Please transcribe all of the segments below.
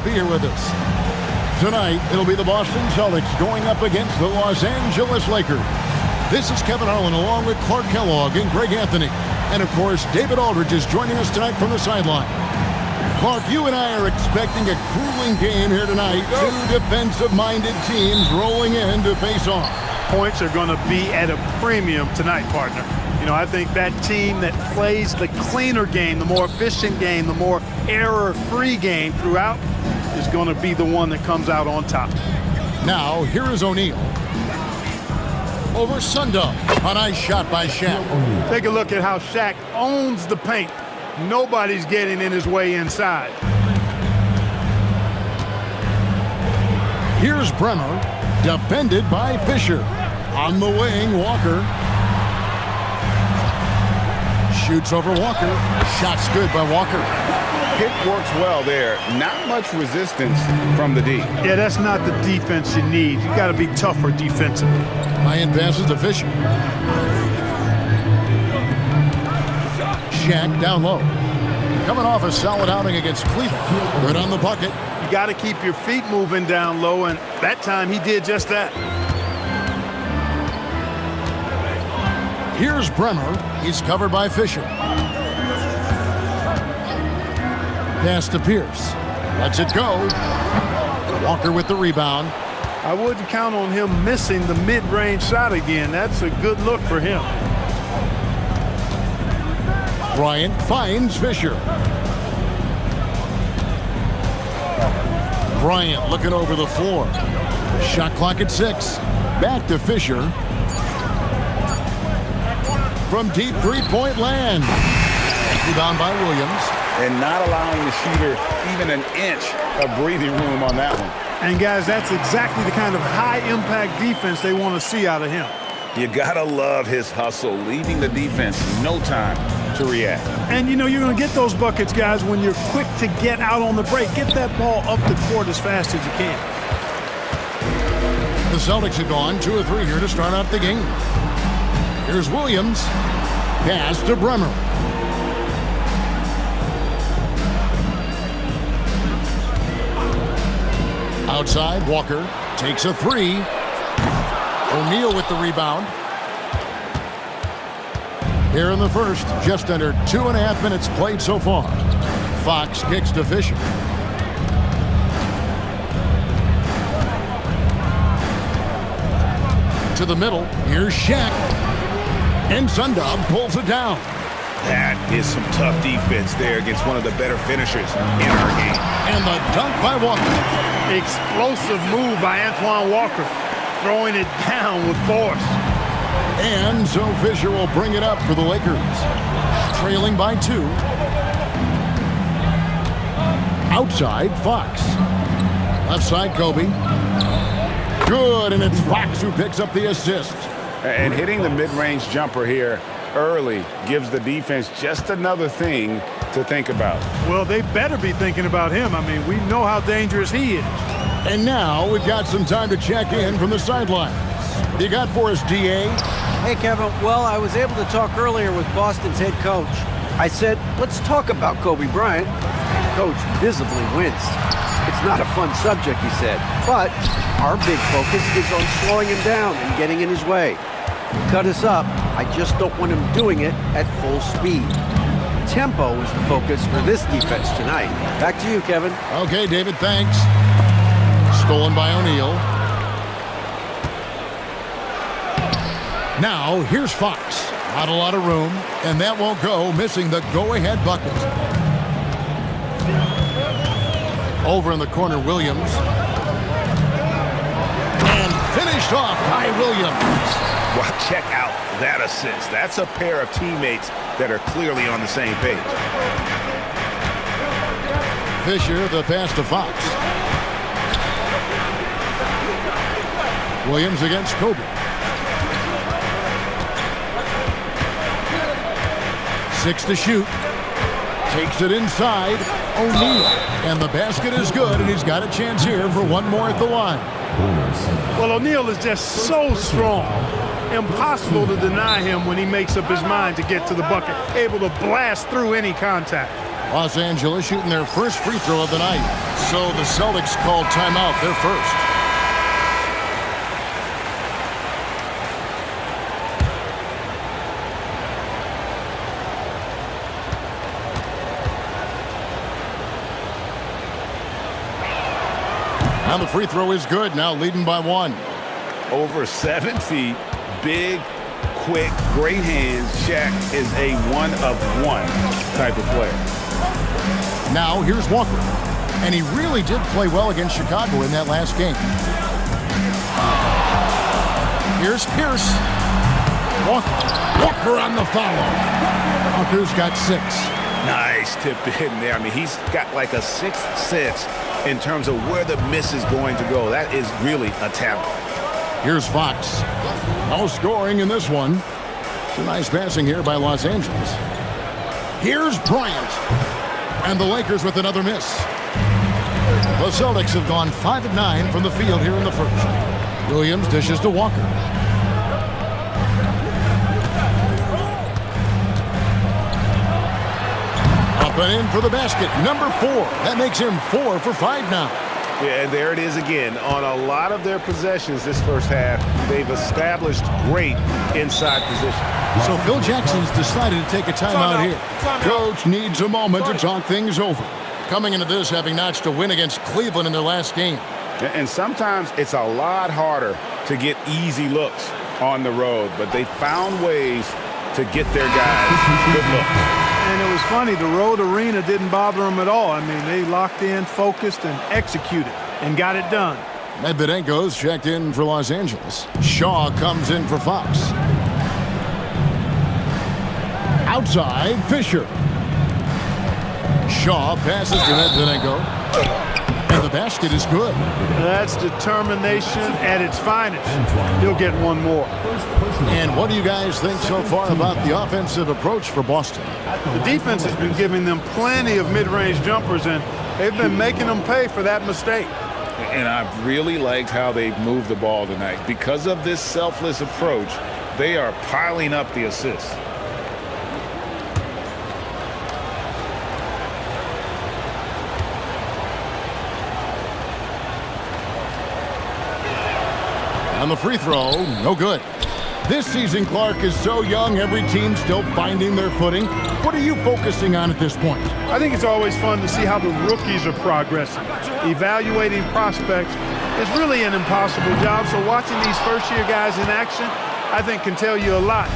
Be here with us. Tonight, it'll be the Boston Celtics going up against the Los Angeles Lakers. This is Kevin Harlan along with Clark Kellogg and Greg Anthony. And, of course, David Aldridge is joining us tonight from the sideline. Clark, you and I are expecting a grueling game here tonight. Two defensive-minded teams rolling in to face off. Points are going to be at a premium tonight, partner. You know, I think that team that plays the cleaner game, the more efficient game, the more error-free game throughout is going to be the one that comes out on top. Now, here is O'Neal. Over Sundog. A nice shot by Shaq. Take a look at how Shaq owns the paint. Nobody's getting in his way inside. Here's Bremer, defended by Fisher. On the wing, Walker. Shoots over Walker. Shot's good by Walker. Pick works well there. Not much resistance from the D. Yeah, that's not the defense you need. You got to be tougher defensively. High-end passes to Fisher. Shaq down low. Coming off a solid outing against Cleveland. Good on the bucket. You got to keep your feet moving down low, and that time he did just that. Here's Bremer. He's covered by Fisher. Pass to Pierce. Lets it go. Walker with the rebound. I wouldn't count on him missing the mid-range shot again. That's a good look for him. Bryant finds Fisher. Bryant looking over the floor. Shot clock at 6. Back to Fisher. From deep three-point land. Rebound by Williams. And not allowing the shooter even an inch of breathing room on that one. And, guys, that's exactly the kind of high-impact defense they want to see out of him. You got to love his hustle, leaving the defense no time to react. And, you know, you're going to get those buckets, guys, when you're quick to get out on the break. Get that ball up the court as fast as you can. The Celtics have gone 2 of 3 here to start out the game. Here's Williams. Pass to Bremer. Outside, Walker takes a 3. O'Neal with the rebound. Here in the first, just under 2.5 minutes played so far. Fox kicks to Fisher. To the middle, here's Shaq. And Sundog pulls it down. That is some tough defense there against one of the better finishers in our game. And the dunk by Walker. Explosive move by Antoine Walker, throwing it down with force. And so Fisher will bring it up for the Lakers. Trailing by 2. Outside, Fox. Left side, Kobe. Good, and it's Fox who picks up the assist. And hitting the mid-range jumper here early gives the defense just another thing to think about. Well, they better be thinking about him. I mean, we know how dangerous he is. And now we've got some time to check in from the sidelines. What you got for us, DA? Hey, Kevin. Well, I was able to talk earlier with Boston's head coach. I said, let's talk about Kobe Bryant. Coach visibly winced. It's not a fun subject, he said, but our big focus is on slowing him down and getting in his way. Cut us up. I just don't want him doing it at full speed. Tempo is the focus for this defense tonight. Back to you, Kevin. Okay, David, thanks. Stolen by O'Neal. Now, here's Fox. Not a lot of room, and that won't go, missing the go-ahead bucket. Over in the corner, Williams. And finished off by Williams. Well, check out that assist. That's a pair of teammates that are clearly on the same page. Fisher, the pass to Fox. Williams against Kobe. 6 to shoot. Takes it inside. O'Neal. And the basket is good, and he's got a chance here for one more at the line. Well, O'Neal is just so strong. Impossible to deny him when he makes up his mind to get to the bucket. Able to blast through any contact. Los Angeles shooting their first free throw of the night. So the Celtics called timeout, their first. And the free throw is good, now leading by 1. Over 7 feet, big, quick, great hands. Shaq is a one-of-one type of player. Now here's Walker. And he really did play well against Chicago in that last game. Here's Pierce. Walker on the follow. Walker's got 6. Nice tip in there. I mean, he's got like a 6th sense in terms of where the miss is going to go. That is really a talent. Here's Fox. No scoring in this one. Some nice passing here by Los Angeles. Here's Bryant. And the Lakers with another miss. The Celtics have gone 5 of 9 from the field here in the first. Williams dishes to Walker. Up and in for the basket. Number 4. That makes him 4 for 5 now. Yeah, and there it is again. On a lot of their possessions this first half, they've established great inside position. So Phil Jackson's decided to take a timeout here. Coach needs a moment to talk things over. Coming into this, having notched a win against Cleveland in their last game. And sometimes it's a lot harder to get easy looks on the road, but they found ways to get their guys good looks. And it was funny, the road arena didn't bother them at all. I mean, they locked in, focused, and executed, and got it done. Medvedenko's checked in for Los Angeles. Shaw comes in for Fox. Outside, Fisher. Shaw passes to Medvedenko. And the basket is good. That's determination at its finest. He'll get one more. And what do you guys think so far about the offensive approach for Boston? The defense has been giving them plenty of mid-range jumpers, and they've been making them pay for that mistake. And I've really liked how they've moved the ball tonight. Because of this selfless approach, they are piling up the assists. On the free throw, no good. This season, Clark, is so young, every team's still finding their footing. What are you focusing on at this point? I think it's always fun to see how the rookies are progressing. Evaluating prospects is really an impossible job, so watching these first-year guys in action, I think can tell you a lot,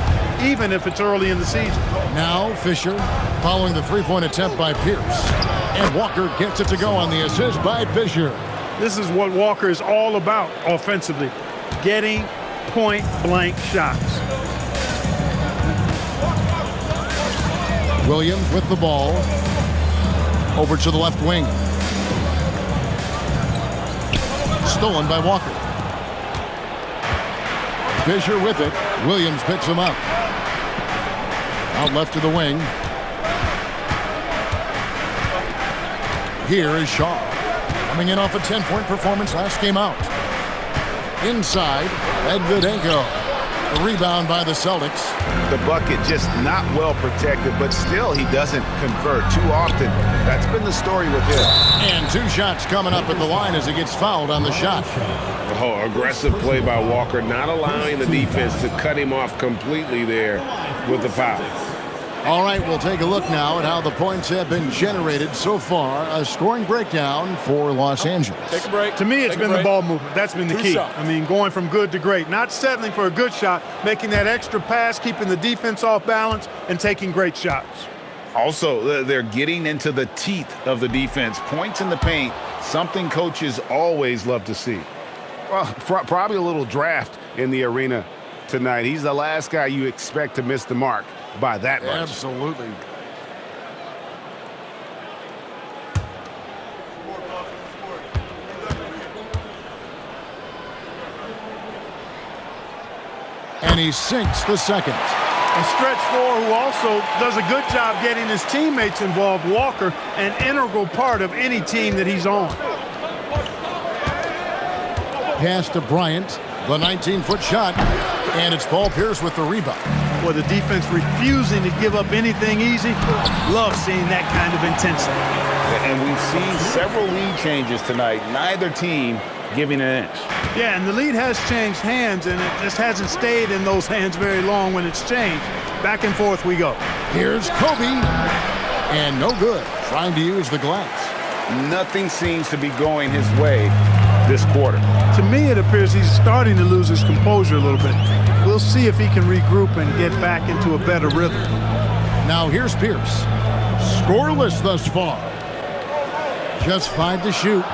even if it's early in the season. Now Fisher, following the three-point attempt by Pierce. And Walker gets it to go on the assist by Fisher. This is what Walker is all about offensively, getting point-blank shots. Williams with the ball. Over to the left wing. Stolen by Walker. Fisher with it. Williams picks him up. Out left to the wing. Here is Shaw. Coming in off a 10-point performance last game out. Inside, Medvedenko. A rebound by the Celtics. The bucket just not well protected, but still he doesn't convert too often. That's been the story with him. And 2 shots coming up at the line as he gets fouled on the shot. Oh, aggressive play by Walker, not allowing the defense to cut him off completely there with the foul. All right, we'll take a look now at how the points have been generated so far. A scoring breakdown for Los Angeles. Take a break. To me, it's been the ball movement. That's been the key. I mean, going from good to great. Not settling for a good shot, making that extra pass, keeping the defense off balance, and taking great shots. Also, they're getting into the teeth of the defense. Points in the paint, something coaches always love to see. Well, probably a little draft in the arena tonight. He's the last guy you expect to miss the mark by that much. Absolutely. And he sinks the second. And stretch 4, who also does a good job getting his teammates involved, Walker, an integral part of any team that he's on. Pass to Bryant, the 19-foot shot, and it's Paul Pierce with the rebound. or the defense refusing to give up anything easy. Love seeing that kind of intensity. And we've seen several lead changes tonight. Neither team giving an inch. Yeah, and the lead has changed hands, and it just hasn't stayed in those hands very long when it's changed. Back and forth we go. Here's Kobe. And no good. Trying to use the glass. Nothing seems to be going his way this quarter. To me, it appears he's starting to lose his composure a little bit. We'll see if he can regroup and get back into a better rhythm. Now here's Pierce. Scoreless thus far. Just 5 to shoot.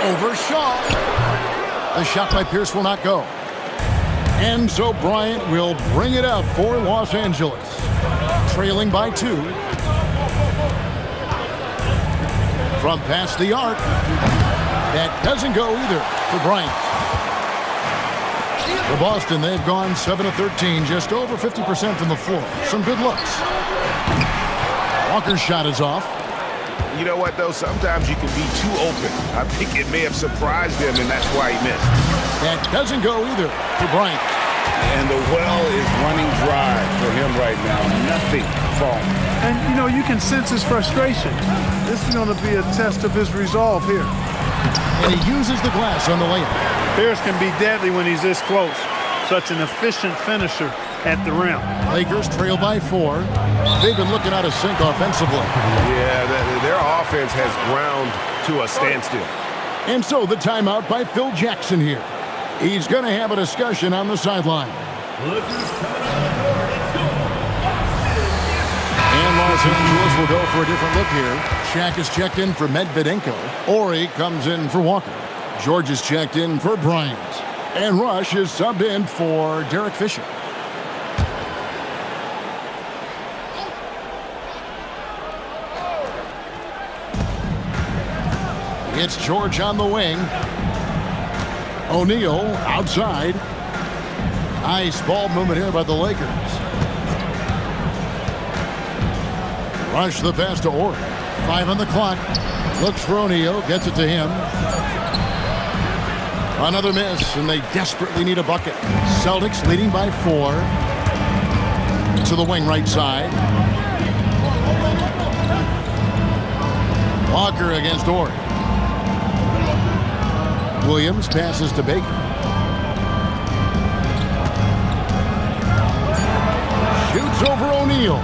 Over Shaw. The shot by Pierce will not go. And so Bryant will bring it up for Los Angeles. Trailing by 2. From past the arc. That doesn't go either for Bryant. For Boston, they've gone 7 of 13, just over 50% from the floor. Some good looks. Walker's shot is off. You know what, though? Sometimes you can be too open. I think it may have surprised him, and that's why he missed. That doesn't go either for Bryant. And the well is running dry for him right now. Nothing falling. And, you know, you can sense his frustration. This is going to be a test of his resolve here. And he uses the glass on the layup. Pierce can be deadly when he's this close. Such an efficient finisher at the rim. Lakers trail by 4. They've been looking out of sync offensively. Yeah, their offense has ground to a standstill. And so the timeout by Phil Jackson here. He's going to have a discussion on the sideline. And Los Angeles will go for a different look here. Shaq is checked in for Medvedenko. Ori comes in for Walker. George is checked in for Bryant. And Rush is subbed in for Derek Fisher. It's George on the wing. O'Neal outside. Nice ball movement here by the Lakers. Rush the pass to Ori. 5 on the clock. Looks for O'Neal. Gets it to him. Another miss, and they desperately need a bucket. Celtics leading by 4. To the wing right side. Walker against Ori. Williams passes to Baker. Shoots over O'Neal.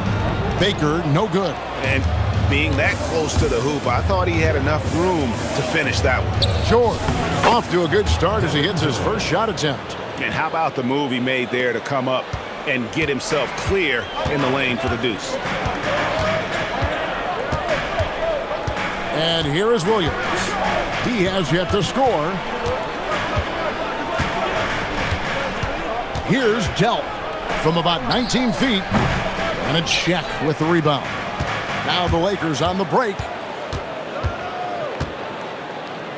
Baker, no good. And being that close to the hoop, I thought he had enough room to finish that one. George off to a good start as he hits his first shot attempt. And how about the move he made there to come up and get himself clear in the lane for the deuce. And here is Williams. He has yet to score. Here's Delp from about 19 feet. And it's Shaq with the rebound. Now the Lakers on the break.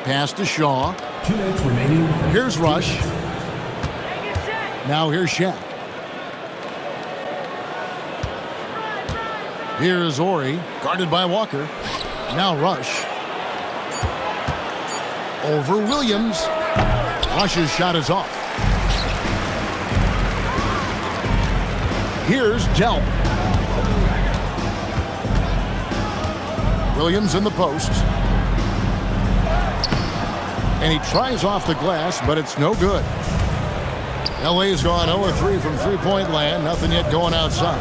Pass to Shaw. 2 minutes remaining. Here's Rush. Now here's Shaq. Here's Ori, guarded by Walker. Now Rush. Over Williams. Rush's shot is off. Here's Delp. Williams in the post. And he tries off the glass, but it's no good. LA's gone 0-3 from three-point land. Nothing yet going outside.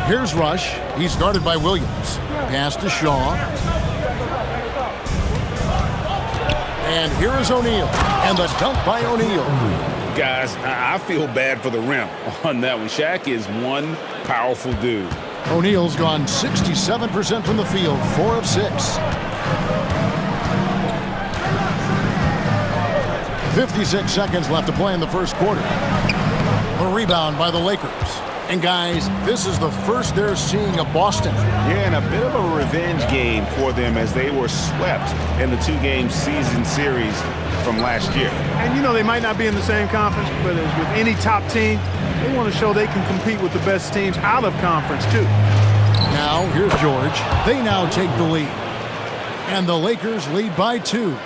Here's Rush. He's guarded by Williams. Pass to Shaw. And here is O'Neal. And the dunk by O'Neal. Guys, I feel bad for the rim on that one. Shaq is one powerful dude. O'Neal's gone 67% from the field, 4 of 6. 56 seconds left to play in the first quarter. A rebound by the Lakers. And guys, this is the first they're seeing of Boston. Yeah, and a bit of a revenge game for them as they were swept in the 2-game season series from last year. And you know, they might not be in the same conference, but as with any top team, they want to show they can compete with the best teams out of conference too. Now, here's George. They now take the lead. And the Lakers lead by 2.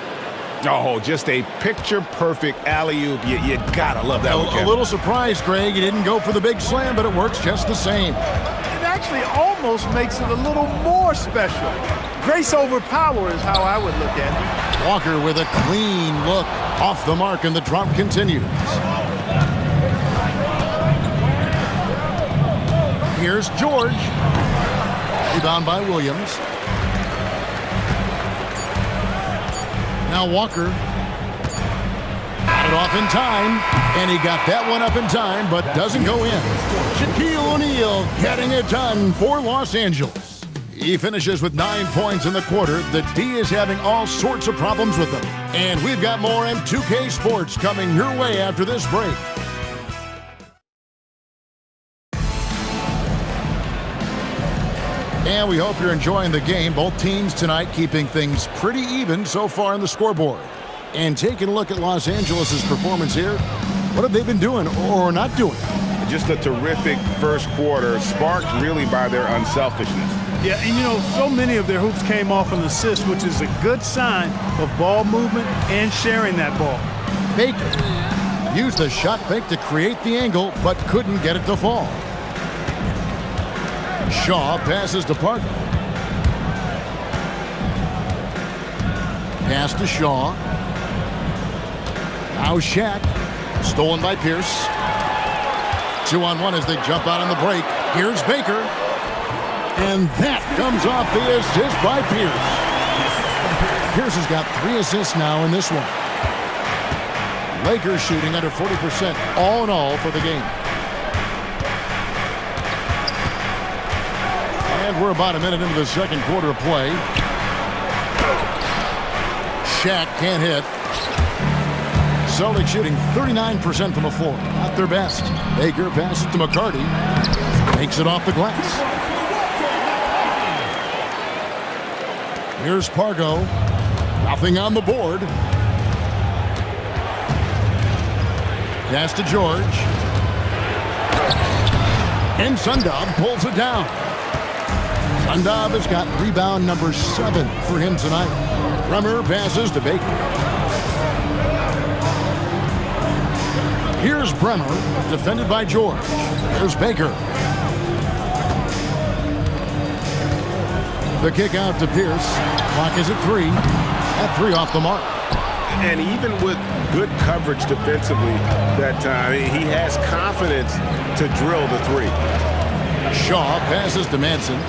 Oh, just a picture-perfect alley-oop. You gotta love that one, A Kevin. little surprised, Greg. He didn't go for the big slam, but it works just the same. It actually almost makes it a little more special. Grace over power is how I would look at it. Walker with a clean look. Off the mark, and the drop continues. Here's George. Rebound by Williams. Now Walker. Got it off in time, and he got that one up in time, but doesn't go in. Shaquille O'Neal getting it done for Los Angeles. He finishes with 9 points in the quarter. The D is having all sorts of problems with them. And we've got more M2K Sports coming your way after this break. And we hope you're enjoying the game. Both teams tonight keeping things pretty even so far on the scoreboard. And taking a look at Los Angeles' performance here, what have they been doing or not doing? Just a terrific first quarter, sparked really by their unselfishness. Yeah, and you know, so many of their hoops came off an assist, which is a good sign of ball movement and sharing that ball. Baker used the shot fake to create the angle, but couldn't get it to fall. Shaw passes to Parker. Pass to Shaw. Now Shaq. Stolen by Pierce. 2-on-1 as they jump out on the break. Here's Baker. And that comes off the assist by Pierce. Pierce has got 3 assists now in this one. Lakers shooting under 40% all in all for the game. And we're about a minute into the second quarter of play. Shaq can't hit. Celtics shooting 39% from the floor. Not their best. Baker passes to McCarty. Takes it off the glass. Here's Pargo. Nothing on the board. Pass to George. And Sundab pulls it down. Sundab has got rebound number 7 for him tonight. Bremer passes to Baker. Here's Bremer, defended by George. Here's Baker. The kick out to Pierce. Clock is at 3. At 3 off the mark. And even with good coverage defensively that time, he has confidence to drill the 3. Shaw passes to Manson.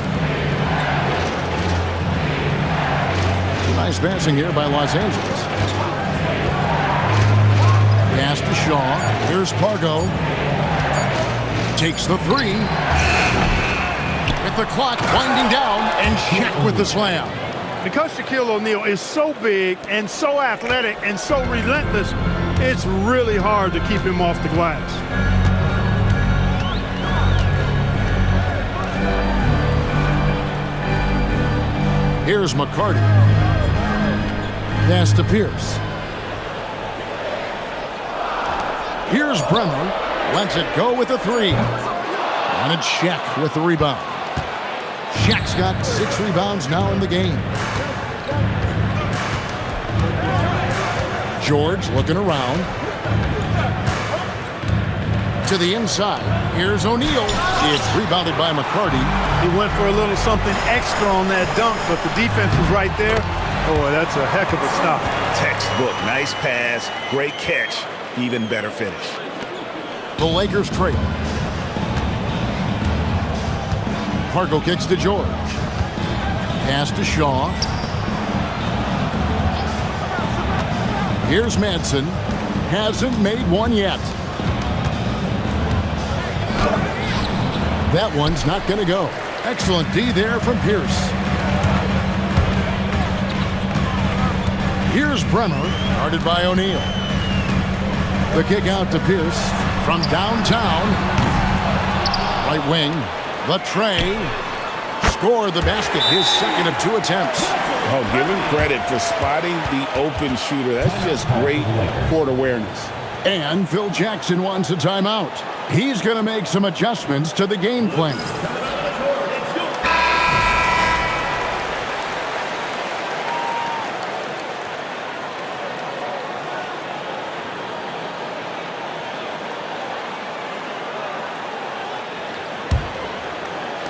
Nice passing here by Los Angeles. Pass to Shaw. Here's Pargo. Takes the 3. With the clock winding down, and Shaq with the slam. Because Shaquille O'Neal is so big and so athletic and so relentless, it's really hard to keep him off the glass. Here's McCarty. Pass to Pierce. Here's Bremer. Lets it go with a 3. And it's Shaq with the rebound. Shaq's got 6 rebounds now in the game. George looking around. To the inside. Here's O'Neal. It's rebounded by McCarty. He went for a little something extra on that dunk, but the defense was right there. Oh, that's a heck of a stop. Textbook. Nice pass. Great catch. Even better finish. The Lakers trail. Pargo kicks to George. Pass to Shaw. Here's Manson. Hasn't made one yet. That one's not going to go. Excellent D there from Pierce. Here's Bremer, guarded by O'Neal. The kick out to Pierce from downtown. Right wing. The tray. Score the basket. His second of 2 attempts. Oh, give him credit for spotting the open shooter. That's just great court awareness. And Phil Jackson wants a timeout. He's going to make some adjustments to the game plan.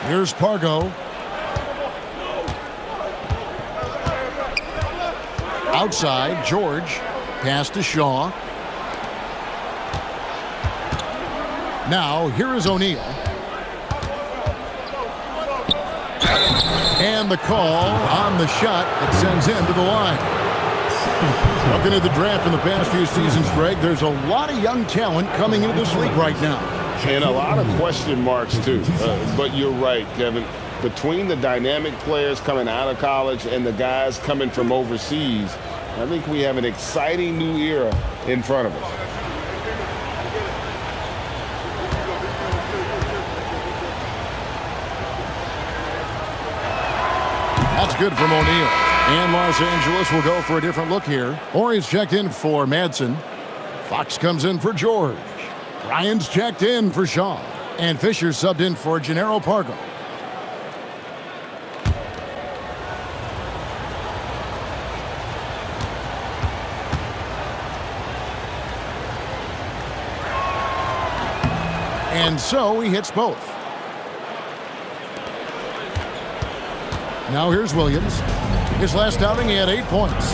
Here's Pargo. Outside, George. Pass to Shaw. Now, here is O'Neal. And the call on the shot that sends him to the line. Looking at the draft in the past few seasons, Greg, there's a lot of young talent coming into this league right now. And a lot of question marks, too. But you're right, Kevin. Between the dynamic players coming out of college and the guys coming from overseas, I think we have an exciting new era in front of us. That's good from O'Neal. And Los Angeles will go for a different look here. Ori's checked in for Madsen. Fox comes in for George. Ryan's checked in for Shaw. And Fisher subbed in for Gennaro Pargo. And so he hits both. Now here's Williams. His last outing, he had 8 points.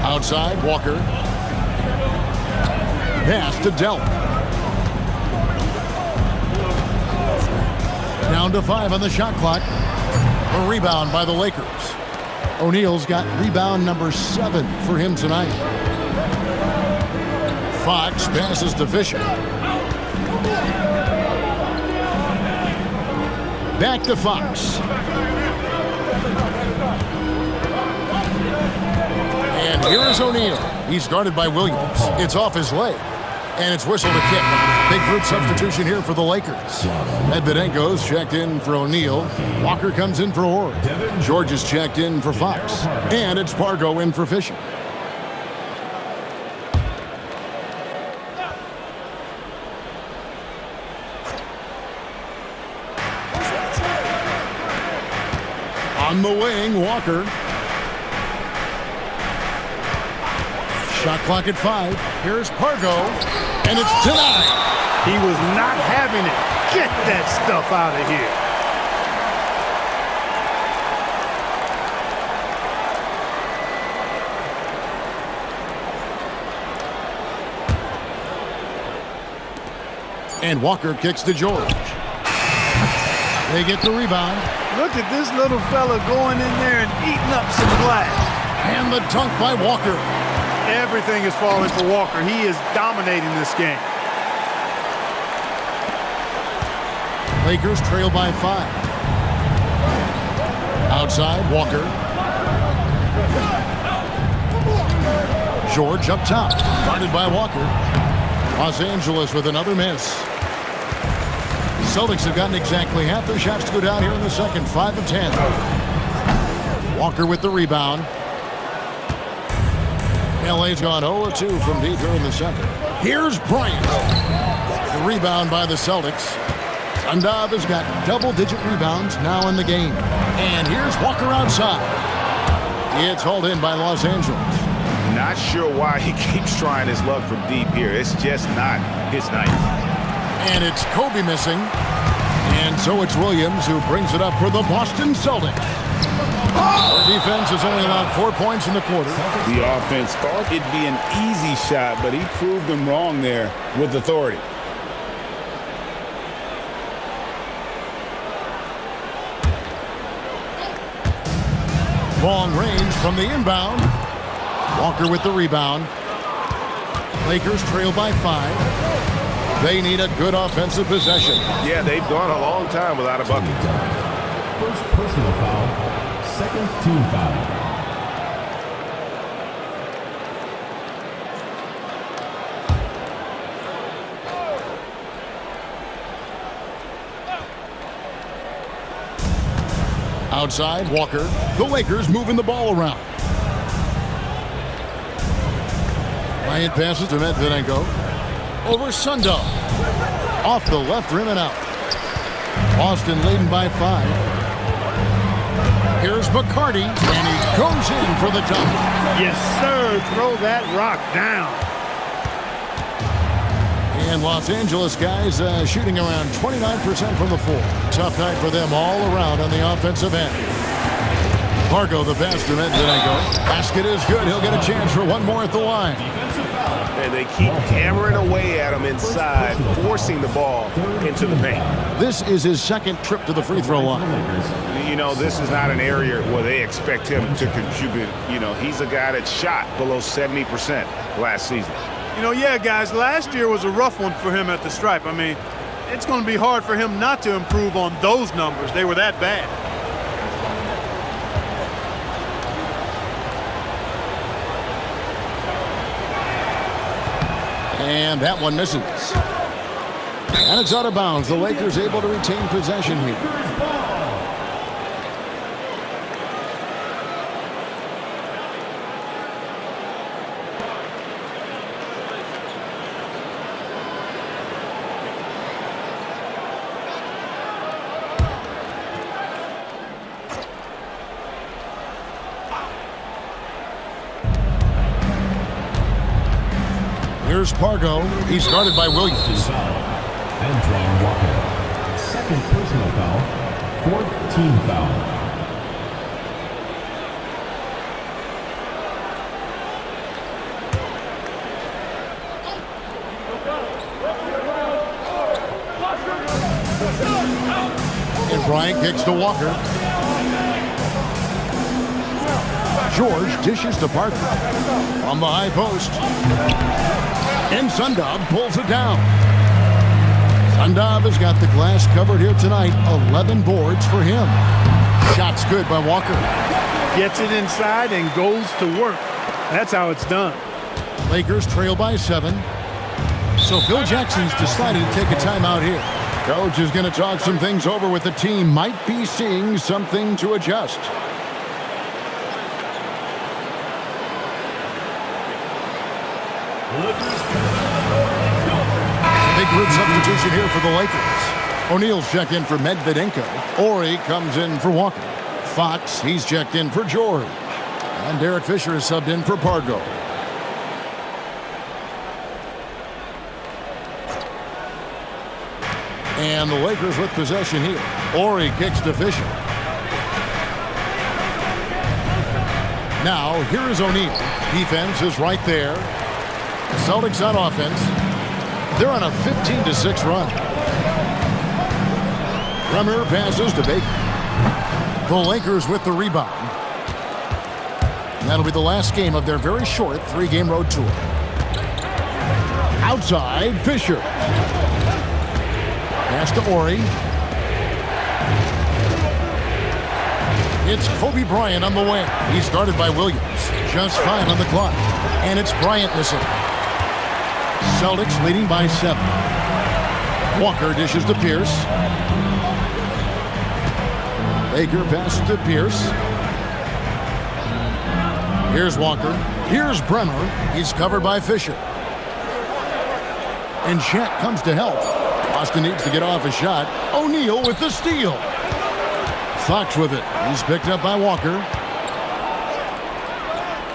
Outside, Walker. Pass to Delp. Down to 5 on the shot clock. A rebound by the Lakers. O'Neal's got rebound number 7 for him tonight. Fox passes to Fisher. Back to Fox. And here is O'Neal. He's guarded by Williams. It's off his leg. And it's whistled a kick. Big group substitution here for the Lakers. Medvedenko's checked in for O'Neal. Walker comes in for Ori. George is checked in for Fox. And it's Pargo in for Fisher. On the wing, Walker. Shot clock at 5. Here's Pargo, and it's denied. He was not having it. Get that stuff out of here. And Walker kicks to George. They get the rebound. Look at this little fella going in there and eating up some glass. And the dunk by Walker. Everything is falling for Walker. He is dominating this game. Lakers trail by 5. Outside, Walker. George up top. Guarded by Walker. Los Angeles with another miss. Celtics have gotten exactly half their shots to go down here in the second. 5 of 10. Walker with the rebound. LA's gone 0-2 from deep here in the second. Here's Bryant. The rebound by the Celtics. Sundov has got double-digit rebounds now in the game. And here's Walker outside. It's hauled in by Los Angeles. Not sure why he keeps trying his luck from deep here. It's just not his night. And it's Kobe missing. And so it's Williams who brings it up for the Boston Celtics. Their defense has only allowed 4 points in the quarter. The offense thought it'd be an easy shot, but he proved them wrong there with authority. Long range from the inbound. Walker with the rebound. Lakers trail by 5. They need a good offensive possession. Yeah, they've gone a long time without a bucket. First personal foul. Second team foul. Outside, Walker. The Lakers moving the ball around. Bryant passes to Medvedenko. Over Sundov. Off the left rim and out. Boston leading by 5. Here's McCarty, and he goes in for the dunk. Yes, sir. Throw that rock down. And Los Angeles guys shooting around 29% from the floor. Tough night for them all around on the offensive end. Pargo, the pass to Medvedenko. Basket is good. He'll get a chance for one more at the line. And they keep hammering away at him inside, forcing the ball into the paint. This is his second trip to the free throw line. You know, this is not an area where they expect him to contribute. You know, he's a guy that shot below 70% last season. You know, yeah, guys, last year was a rough one for him at the stripe. I mean, it's going to be hard for him not to improve on those numbers. They were that bad. And that one misses. And it's out of bounds. The Lakers able to retain possession here. Here's Pargo. He's guarded by Williams. Antoine Walker. Second personal foul. Fourth team foul. And Bryant kicks to Walker. George dishes to Parker. From the high post. And Sundov pulls it down. Sundov has got the glass covered here tonight. 11 boards for him. Shot's good by Walker. Gets it inside and goes to work. That's how it's done. Lakers trail by 7. So Phil Jackson's decided to take a timeout here. Coach is going to talk some things over with the team. Might be seeing something to adjust. Big group substitution here for the Lakers. O'Neal's checked in for Medvedenko. Ori comes in for Walker. Fox, he's checked in for George. And Derek Fisher is subbed in for Pargo. And the Lakers with possession here. Ori kicks to Fisher. Now, here is O'Neal. Defense is right there. Celtics on offense. They're on a 15-6 run. Bremer passes to Baker. The Lakers with the rebound. And that'll be the last game of their very short 3-game road tour. Outside, Fisher. Pass to Ori. It's Kobe Bryant on the wing. He's guarded by Williams. Just 5 on the clock. And it's Bryant missing. Celtics leading by 7. Walker dishes to Pierce. Baker passes to Pierce. Here's Walker. Here's Bremer. He's covered by Fisher. And Shaq comes to help. Boston needs to get off a shot. O'Neal with the steal. Fox with it. He's picked up by Walker.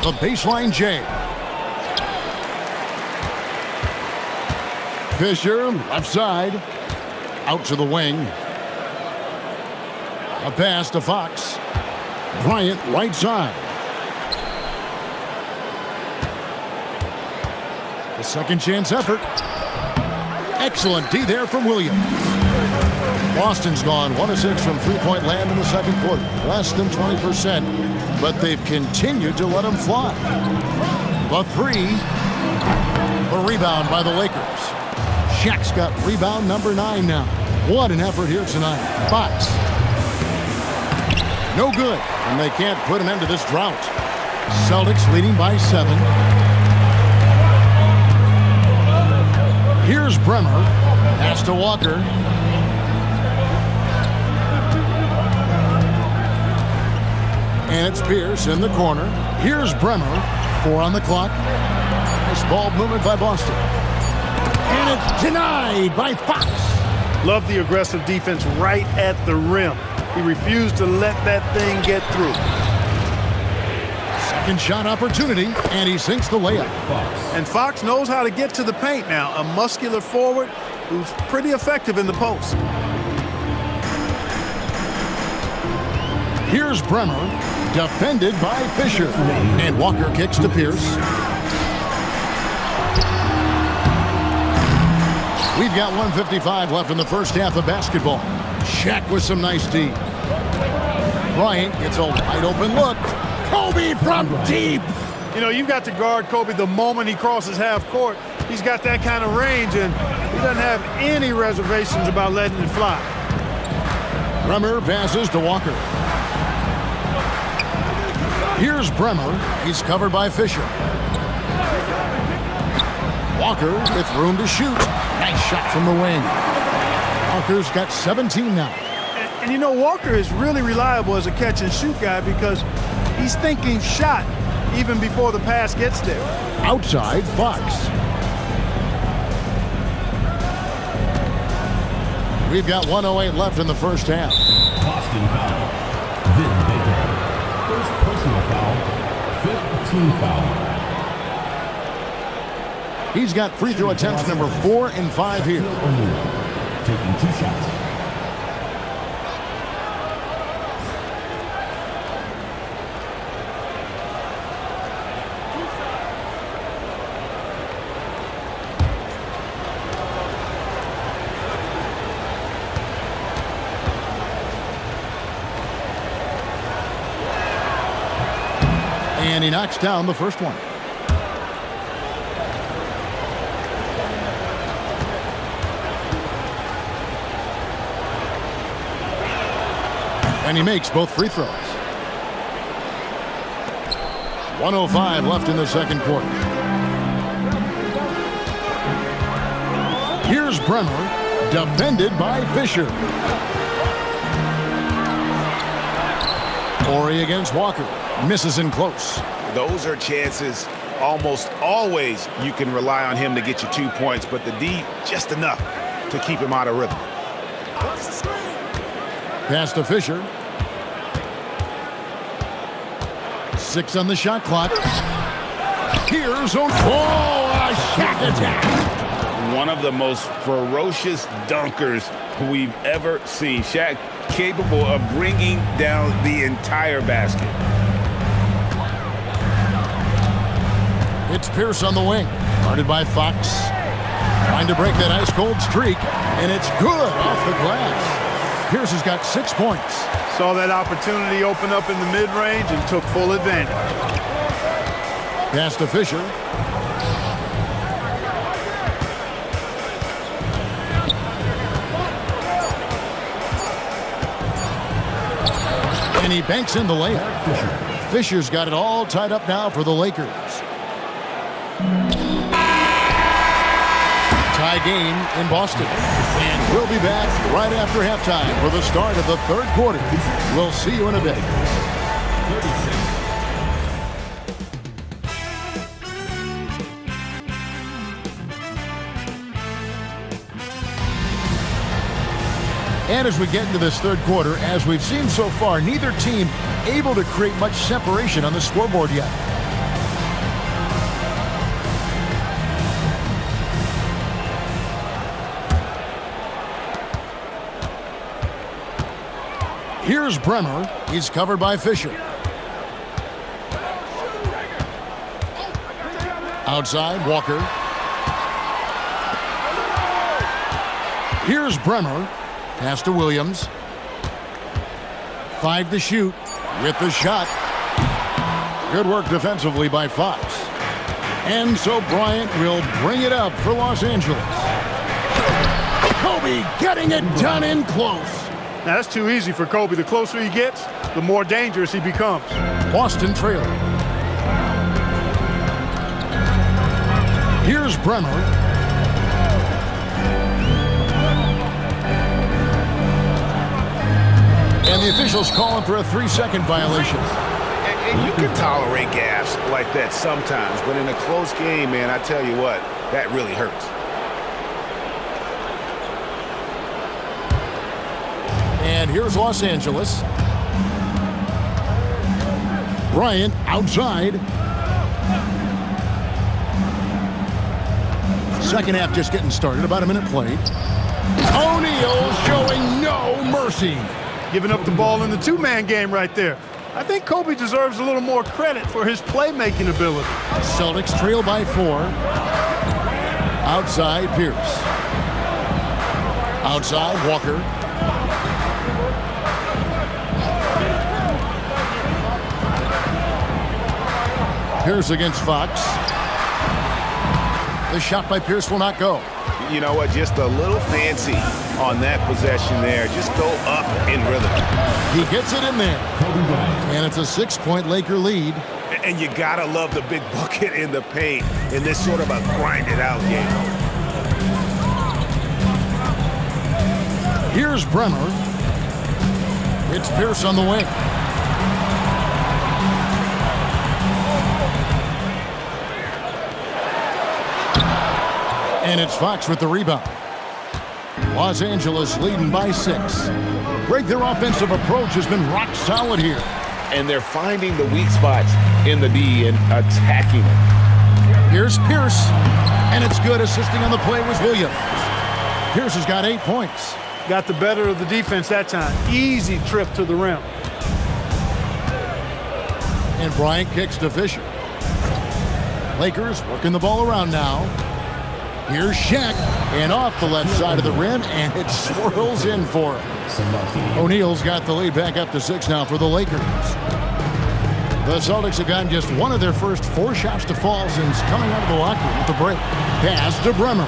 The baseline J. Fisher, left side. Out to the wing. A pass to Fox. Bryant, right side. The second chance effort. Excellent D there from Williams. Boston's gone 1 of 6 from three-point land in the second quarter. Less than 20%, but they've continued to let them fly. The 3. A rebound by the Lakers. Shaq's got rebound number 9 now. What an effort here tonight. Fox. No good, and they can't put an end to this drought. Celtics leading by 7. Here's Bremer. Pass to Walker. And it's Pierce in the corner. Here's Bremer. 4 on the clock. Nice ball movement by Boston. And it's denied by Fox. Love the aggressive defense right at the rim. He refused to let that thing get through. Second shot opportunity, and he sinks the layup. And Fox knows how to get to the paint now. A muscular forward who's pretty effective in the post. Here's Bremer, defended by Fisher. And Walker kicks to Pierce. We've got 1:55 left in the first half of basketball. Shaq with some nice D. Bryant gets a wide open look. Kobe from deep. You know, you've got to guard Kobe the moment he crosses half court. He's got that kind of range, and he doesn't have any reservations about letting it fly. Bremer passes to Walker. Here's Bremer. He's covered by Fisher. Walker with room to shoot. Nice shot from the wing. Walker's got 17 now. And you know, Walker is really reliable as a catch-and-shoot guy because he's thinking shot even before the pass gets there. Outside, Fox. We've got 1:08 left in the first half. Boston foul. Vin Baker. First personal foul. Fifth team foul. He's got free throw attempts number 4 and 5 here. Taking 2 shots. And he knocks down the first one. And he makes both free throws. 1:05 left in the second quarter. Here's Bremer, defended by Fisher. Horry against Walker. Misses in close. Those are chances almost always you can rely on him to get you 2 points, but the D just enough to keep him out of rhythm. Pass to Fisher. 6 on the shot clock. Here's a Shaq attack. One of the most ferocious dunkers we've ever seen. Shaq capable of bringing down the entire basket. It's Pierce on the wing. Guarded by Fox. Trying to break that ice-cold streak, and it's good off the glass. Pierce has got 6 points. Saw that opportunity open up in the mid-range and took full advantage. Pass to Fisher. And he banks in the layup. Fisher's got it all tied up now for the Lakers. Tie game in Boston. And we'll be back right after halftime for the start of the third quarter. We'll see you in a bit. 36. And as we get into this third quarter, as we've seen so far, neither team able to create much separation on the scoreboard yet. Here's Bremer. He's covered by Fisher. Outside, Walker. Here's Bremer. Pass to Williams. 5 to shoot with the shot. Good work defensively by Fox. And so Bryant will bring it up for Los Angeles. Kobe getting it done in close. Now, that's too easy for Kobe. The closer he gets, the more dangerous he becomes. Boston trailing. Here's Bremer. And the officials calling for a 3-second violation. And you can tolerate gaffes like that sometimes, but in a close game, man, I tell you what, that really hurts. And here's Los Angeles. Bryant outside. Second half just getting started. About a minute played. O'Neal showing no mercy. Giving up the ball in the two-man game right there. I think Kobe deserves a little more credit for his playmaking ability. Celtics trail by 4. Outside, Pierce. Outside, Walker. Pierce against Fox. The shot by Pierce will not go. You know what? Just a little fancy on that possession there. Just go up in rhythm. He gets it in there. And it's a 6-point Laker lead. And you got to love the big bucket in the paint in this sort of a grinded-out game. Here's Bremer. It's Pierce on the wing. And it's Fox with the rebound. Los Angeles leading by 6. Greg, their offensive approach has been rock solid here. And they're finding the weak spots in the D and attacking it. Here's Pierce. And it's good. Assisting on the play was Williams. Pierce has got 8 points. Got the better of the defense that time. Easy trip to the rim. And Bryant kicks to Fisher. Lakers working the ball around now. Here's Shaq, and off the left side of the rim, and it swirls in for him. O'Neal's got the lead back up to 6 now for the Lakers. The Celtics have gotten just one of their first 4 shots to fall since coming out of the locker room with the break. Pass to Bremer.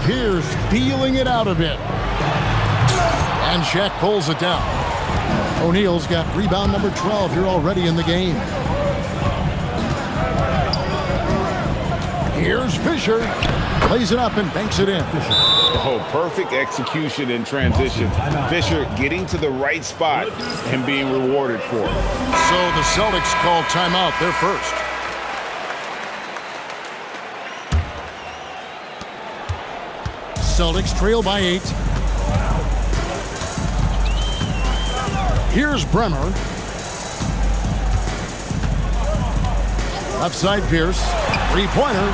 Pierce feeling it out a bit. And Shaq pulls it down. O'Neal's got rebound number 12 here already in the game. Here's Fisher. Plays it up and banks it in. Oh, perfect execution in transition. Fisher getting to the right spot and being rewarded for it. So the Celtics call timeout. They're first. Celtics trail by 8. Here's Bremer. Left side, Pierce. Three-pointer.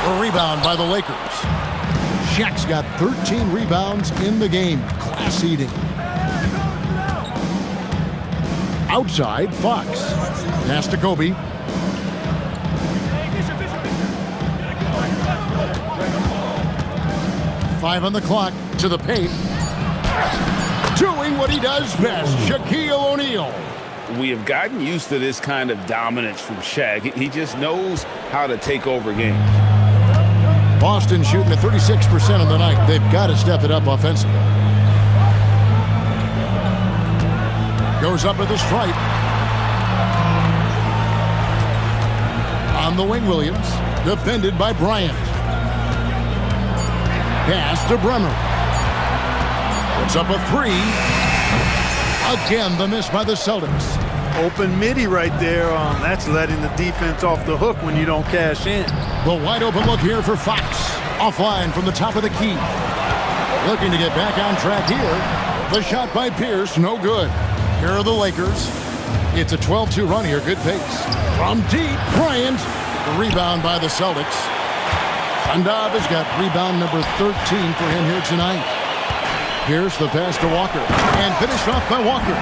A rebound by the Lakers. Shaq's got 13 rebounds in the game. Class eating. Outside, Fox. Pass to Kobe. Five on the clock. To the paint. Doing what he does best. Shaquille O'Neal. We have gotten used to this kind of dominance from Shaq. He just knows how to take over games. Boston shooting at 36% on the night. They've got to step it up offensively. Goes up with a stripe. On the wing, Williams. Defended by Bryant. Pass to Bremer. Puts up a 3. Again, the miss by the Celtics. Open midi right there. That's letting the defense off the hook when you don't cash in. The wide open look here for Fox. Offline from the top of the key. Looking to get back on track here. The shot by Pierce, no good. Here are the Lakers. It's a 12-2 run here, good pace. From deep, Bryant. The rebound by the Celtics. Sandav has got rebound number 13 for him here tonight. Here's the pass to Walker. And finished off by Walker.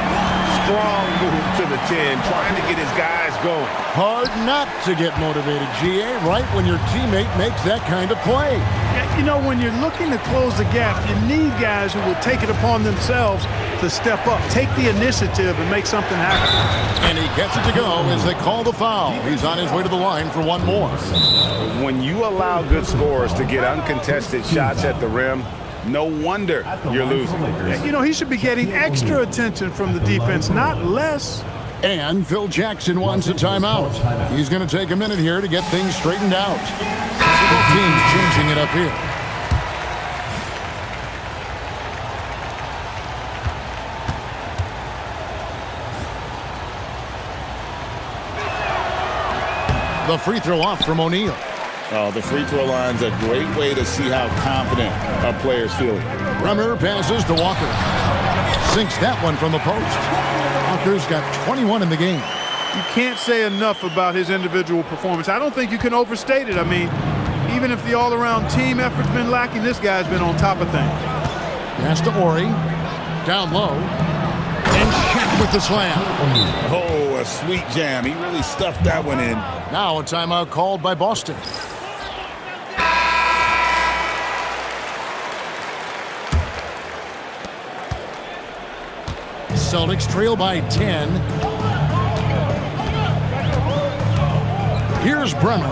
Strong move to the 10, trying to get his guys going. Hard not to get motivated, GA, right when your teammate makes that kind of play. Yeah, you know, when you're looking to close the gap, you need guys who will take it upon themselves to step up, take the initiative, and make something happen. And he gets it to go as they call the foul. He's on his way to the line for one more. When you allow good scorers to get uncontested shots at the rim, no wonder you're losing. You know, he should be getting extra attention from the defense, not less. And Phil Jackson wants a timeout. He's going to take a minute here to get things straightened out. Both teams changing it up here. The free throw off from O'Neal. The free throw line's a great way to see how confident a player's feeling. Bremer passes to Walker. Sinks that one from the post. Walker's got 21 in the game. You can't say enough about his individual performance. I don't think you can overstate it. I mean, even if the all-around team effort's been lacking, this guy's been on top of things. Pass to Ori. Down low. And Shaq with the slam. Oh, a sweet jam. He really stuffed that one in. Now a timeout called by Boston. Celtics trail by 10. Here's Bremer.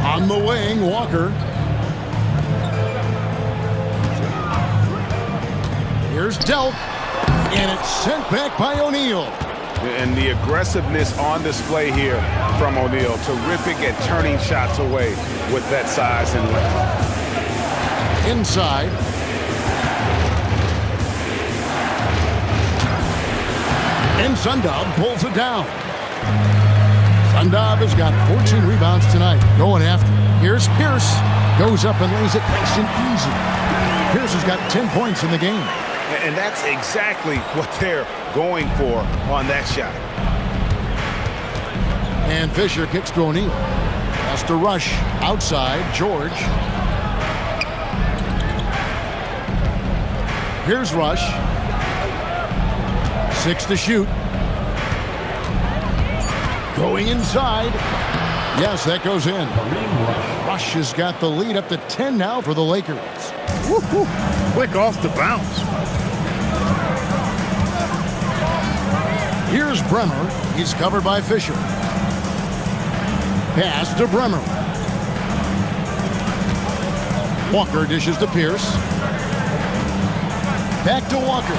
On the wing, Walker. Here's Delk. And it's sent back by O'Neal. And the aggressiveness on display here from O'Neal. Terrific at turning shots away with that size and length. Inside. And Sundov pulls it down. Sundov has got 14 rebounds tonight. Going after. Here's Pierce. Goes up and lays it nice and easy. Pierce has got 10 points in the game. And that's exactly what they're going for on that shot. And Fisher kicks to O'Neal. Has to rush outside. George. Here's Rush. 6 to shoot. Going inside. Yes, that goes in. Rush has got the lead up to 10 now for the Lakers. Woo-hoo. Quick off the bounce. Here's Bremer. He's covered by Fisher. Pass to Bremer. Walker dishes to Pierce. Back to Walker.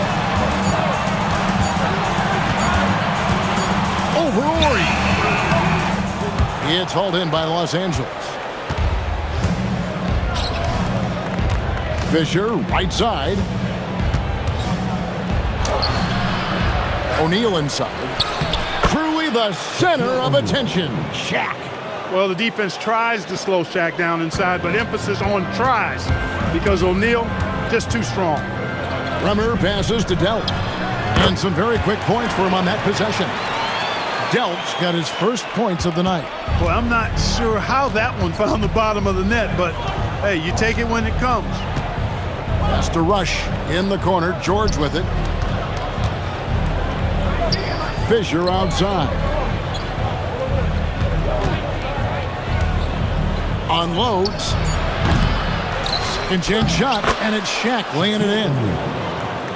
Over Ori. It's hauled in by Los Angeles. Fisher, right side. O'Neal inside. Truly the center of attention. Shaq. Well, the defense tries to slow Shaq down inside, but emphasis on tries because O'Neal just too strong. Bremer passes to Delk. And some very quick points for him on that possession. Delk's got his first points of the night. Well, I'm not sure how that one found the bottom of the net, but hey, you take it when it comes. Has to Rush in the corner. George with it. Fisher outside. Unloads. Second chance shot, and it's Shaq laying it in.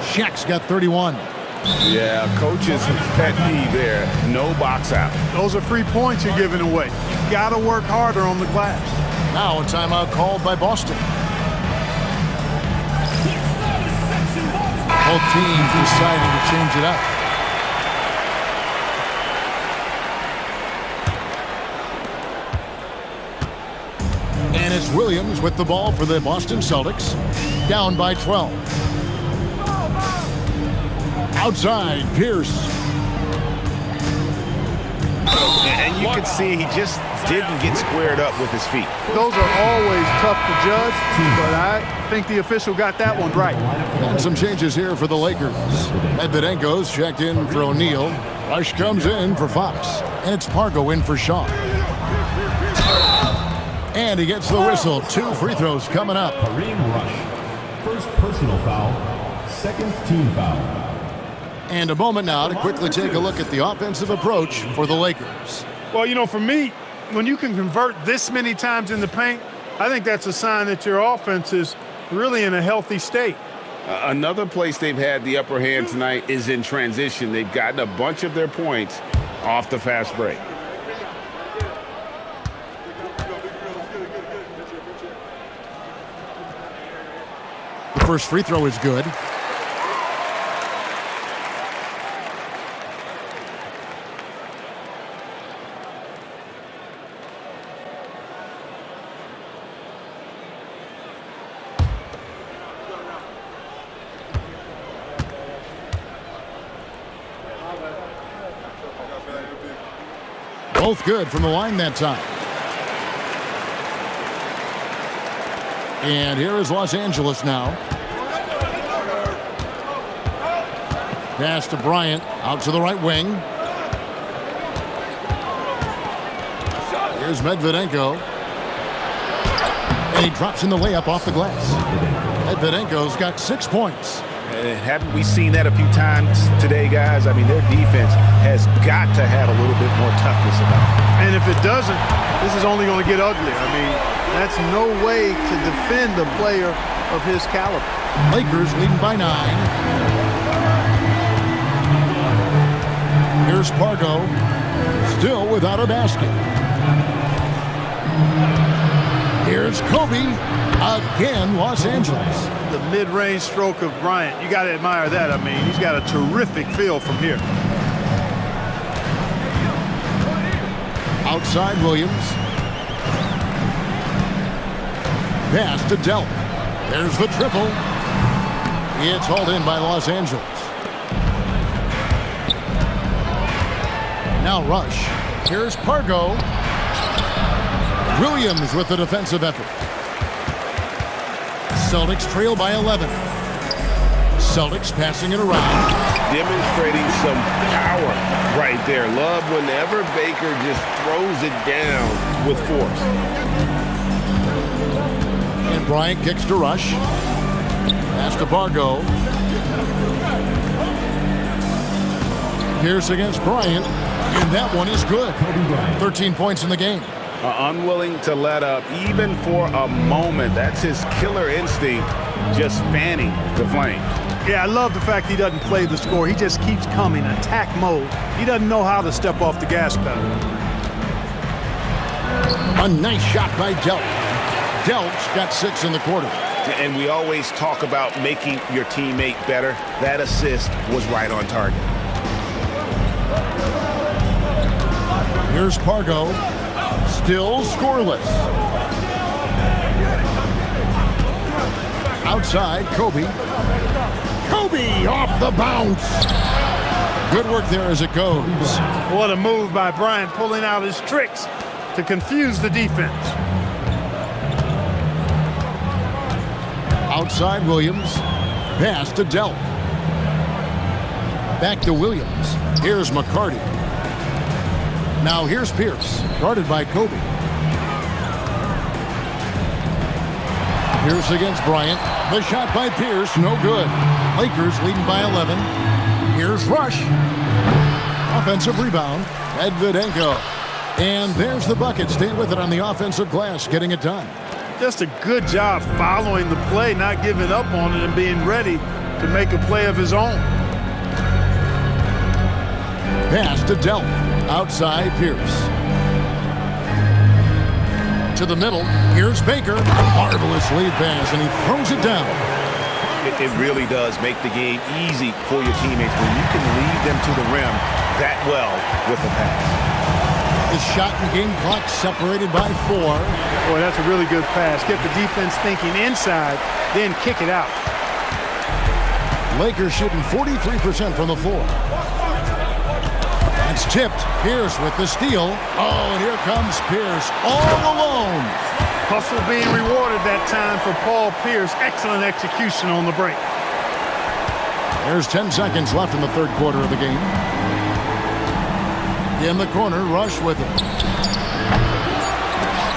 Shaq's got 31. Yeah, coach's pet peeve there. No box out. Those are free points you're giving away. You got to work harder on the glass. Now a timeout called by Boston. Both teams deciding to change it up. And it's Williams with the ball for the Boston Celtics. Down by 12. Outside, Pierce. And you can see he just didn't get squared up with his feet. Those are always tough to judge, but I think the official got that one right. And some changes here for the Lakers. Medvedenko's checked in for O'Neal. Rush comes in for Fox. And it's Pargo in for Shaw. And he gets the whistle. 2 free throws coming up. Kareem Rush. First personal foul. Second team foul. And a moment now to quickly take a look at the offensive approach for the Lakers. Well, you know, for me, when you can convert this many times in the paint, I think that's a sign that your offense is really in a healthy state. Another place they've had the upper hand tonight is in transition. They've gotten a bunch of their points off the fast break. The first free throw is good. Both good from the line that time. And here is Los Angeles now. Pass to Bryant, out to the right wing. Here's Medvedenko. And he drops in the layup off the glass. Medvedenko's got 6 points. Haven't we seen that a few times today, guys? I mean, their defense has got to have a little bit more toughness about it. And if it doesn't, this is only going to get ugly. I mean, that's no way to defend a player of his caliber. Lakers leading by 9. Here's Pargo, still without a basket. Here's Kobe, again Los Angeles. The mid-range stroke of Bryant, you got to admire that. I mean, he's got a terrific feel from here. Outside Williams. Pass to Delp. There's the triple. It's hauled in by Los Angeles. Now Rush. Here's Pargo. Williams with the defensive effort. Celtics trail by 11. Celtics passing it around. Demonstrating some power right there. Love whenever Baker just throws it down with force. And Bryant kicks to Rush. Pass to Pargo. Pierce against Bryant. And that one is good. 13 points in the game. Unwilling to let up even for a moment. That's his killer instinct, just fanning the flame. Yeah, I love the fact he doesn't play the score. He just keeps coming, attack mode. He doesn't know how to step off the gas pedal. A nice shot by Delp. Delp's got 6 in the quarter. And we always talk about making your teammate better. That assist was right on target. Here's Pargo. Still scoreless. Outside, Kobe. Kobe off the bounce. Good work there as it goes. What a move by Bryant, pulling out his tricks to confuse the defense. Outside Williams. Pass to Delp. Back to Williams. Here's McCarty. Now here's Pierce, guarded by Kobe. Pierce against Bryant. The shot by Pierce, no good. Lakers leading by 11. Here's Rush. Offensive rebound. Medvedenko. And there's the bucket. Staying with it on the offensive glass, getting it done. Just a good job following the play, not giving up on it, and being ready to make a play of his own. Pass to Delp. Outside Pierce. To the middle. Here's Baker. Marvelous lead pass, and he throws it down. It really does make the game easy for your teammates when you can lead them to the rim that well with a pass. The shot and game clock separated by 4. Boy, that's a really good pass. Get the defense thinking inside, then kick it out. Lakers shooting 43% from the floor. It's tipped. Pierce with the steal. Oh, and here comes Pierce all alone. Hustle being rewarded that time for Paul Pierce. Excellent execution on the break. There's 10 seconds left in the third quarter of the game. In the corner, Rush with it.